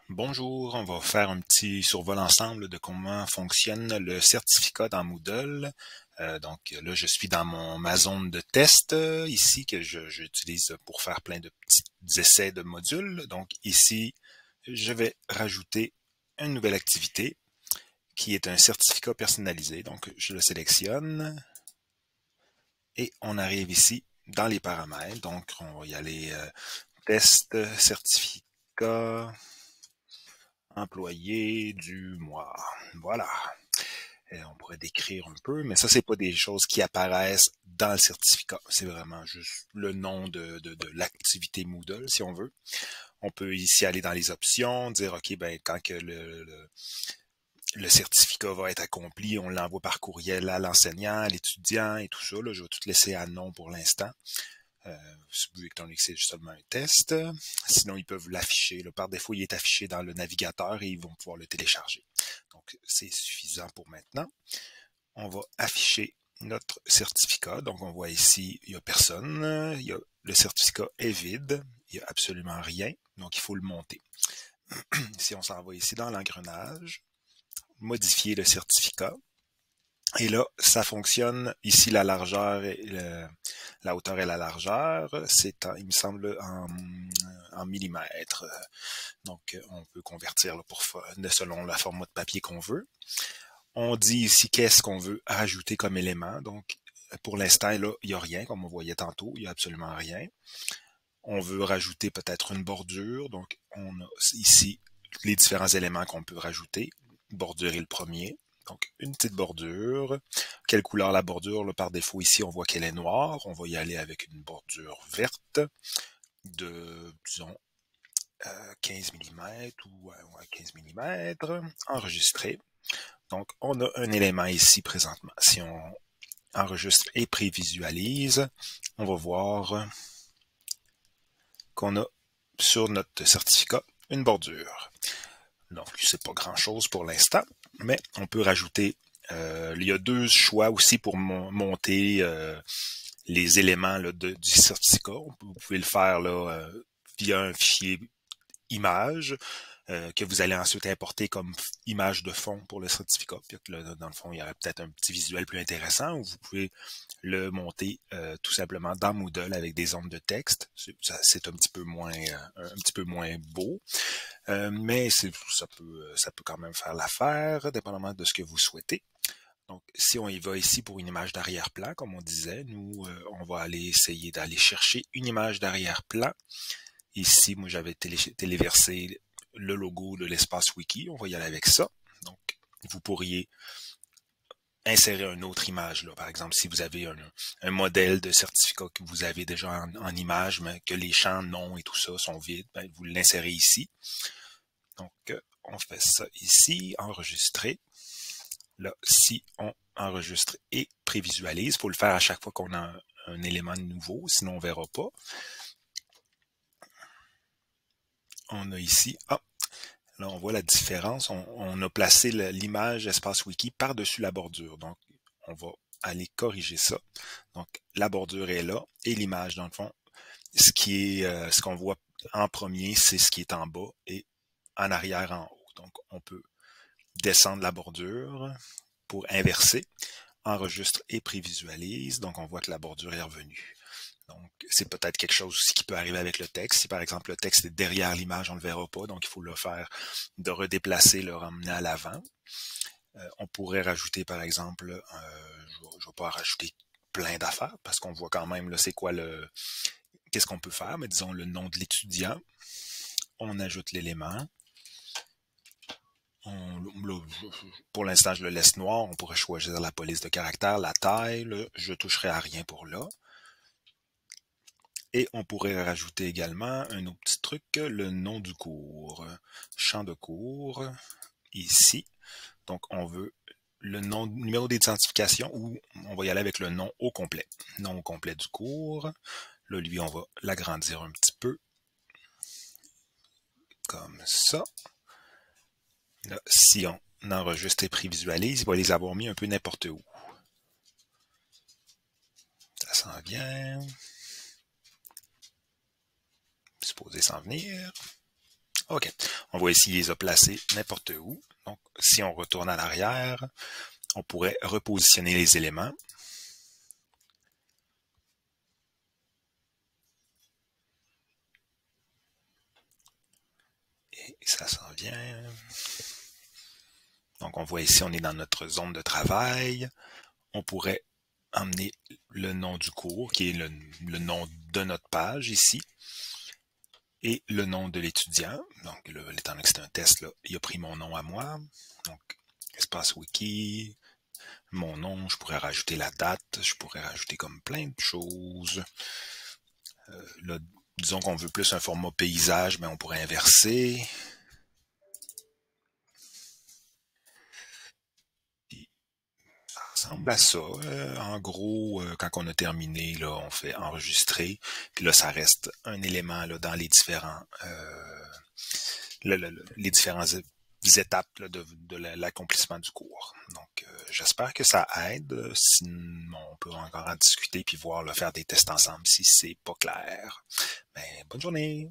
Bonjour, on va faire un petit survol ensemble de comment fonctionne le certificat dans Moodle. Donc là, je suis dans ma zone de test ici que j'utilise pour faire plein de petits essais de modules. Donc ici, je vais rajouter une nouvelle activité qui est un certificat personnalisé. Donc je le sélectionne et on arrive ici dans les paramètres. Donc on va y aller test, certificat, employé du mois. Voilà. Et on pourrait décrire un peu, mais ça, c'est pas des choses qui apparaissent dans le certificat. C'est vraiment juste le nom de l'activité Moodle, si on veut. On peut ici aller dans les options, dire, OK, ben, quand que le certificat va être accompli, on l'envoie par courriel à l'enseignant, à l'étudiant et tout ça. Là, je vais tout laisser à non pour l'instant. Vu que c'est seulement un test. Sinon, ils peuvent l'afficher. Par défaut, il est affiché dans le navigateur et ils vont pouvoir le télécharger. Donc, c'est suffisant pour maintenant. On va afficher notre certificat. Donc, on voit ici, il n'y a personne. Le certificat est vide. Il n'y a absolument rien. Donc, il faut le monter. Si on s'en va ici dans l'engrenage, modifier le certificat. Et là, ça fonctionne. Ici, la largeur, la hauteur et la largeur, il me semble, en millimètres. Donc, on peut convertir là, selon la format de papier qu'on veut. On dit ici qu'est-ce qu'on veut rajouter comme élément. Donc, pour l'instant, là, il n'y a rien, comme on voyait tantôt. Il n'y a absolument rien. On veut rajouter peut-être une bordure. Donc, on a ici les différents éléments qu'on peut rajouter. Bordure est le premier. Donc, une petite bordure. Quelle couleur la bordure? Là, par défaut, ici, on voit qu'elle est noire. On va y aller avec une bordure verte de, disons, 15 mm ou 15 mm. Enregistrer. Donc, on a un élément ici présentement. Si on enregistre et prévisualise, on va voir qu'on a sur notre certificat une bordure. Donc, c'est pas grand-chose pour l'instant, mais on peut rajouter. Il y a deux choix aussi pour monter les éléments là, du certificat. Vous pouvez le faire là, via un fichier image que vous allez ensuite importer comme image de fond pour le certificat. Puis là, dans le fond, il y aurait peut-être un petit visuel plus intéressant où vous pouvez le monter tout simplement dans Moodle avec des zones de texte. C'est un petit peu moins beau, mais ça peut quand même faire l'affaire, dépendamment de ce que vous souhaitez. Donc, si on y va ici pour une image d'arrière-plan, comme on disait, nous, on va aller essayer d'aller chercher une image d'arrière-plan. Ici, moi, j'avais téléversé le logo de l'espace wiki. On va y aller avec ça. Donc, vous pourriez insérer une autre image. Là. Par exemple, si vous avez un modèle de certificat que vous avez déjà en image, mais que les champs nom et tout ça sont vides, ben, vous l'insérez ici. Donc, on fait ça ici, enregistrer. Là, si on enregistre et prévisualise, il faut le faire à chaque fois qu'on a un élément nouveau, sinon on ne verra pas. On a ici, là, on voit la différence. On a placé l'image espace wiki par-dessus la bordure. Donc, on va aller corriger ça. Donc, la bordure est là et l'image, dans le fond, ce qu'on voit en premier, c'est ce qui est en bas et en arrière en haut. Donc, on peut descendre la bordure pour inverser, enregistre et prévisualise. Donc, on voit que la bordure est revenue. Donc, c'est peut-être quelque chose aussi qui peut arriver avec le texte. Si par exemple le texte est derrière l'image, on ne le verra pas, donc il faut le faire de redéplacer, le ramener à l'avant. On pourrait rajouter par exemple, je ne vais pas rajouter plein d'affaires parce qu'on voit quand même là c'est quoi qu'est-ce qu'on peut faire, mais disons le nom de l'étudiant. On ajoute l'élément. Pour l'instant, je le laisse noir. On pourrait choisir la police de caractère, la taille. Là, je ne toucherai à rien pour là. Et on pourrait rajouter également un autre petit truc, le nom du cours. Champ de cours, ici. Donc, on veut le numéro d'identification ou on va y aller avec le nom au complet. Nom au complet du cours. Là, lui, on va l'agrandir un petit peu. Comme ça. Là, si on enregistre et prévisualise, il va les avoir mis un peu n'importe où. Ça s'en vient. Supposé s'en venir. OK. On voit ici, il les a placés n'importe où. Donc, si on retourne à l'arrière, on pourrait repositionner les éléments. Et ça s'en vient. Donc, on voit ici, on est dans notre zone de travail. On pourrait emmener le nom du cours, qui est le nom de notre page ici, et le nom de l'étudiant. Donc, là, étant donné que c'est un test, là, il a pris mon nom à moi. Donc, espace wiki, mon nom, je pourrais rajouter la date, je pourrais rajouter comme plein de choses. Là, disons qu'on veut plus un format paysage, mais on pourrait inverser. Ça ressemble à ça. En gros, quand on a terminé, là, on fait enregistrer. Puis là, ça reste un élément là, dans les différents les différentes étapes là, de l'accomplissement du cours. Donc, j'espère que ça aide. Sinon, on peut encore en discuter puis voir, là, faire des tests ensemble si c'est pas clair. Mais bonne journée!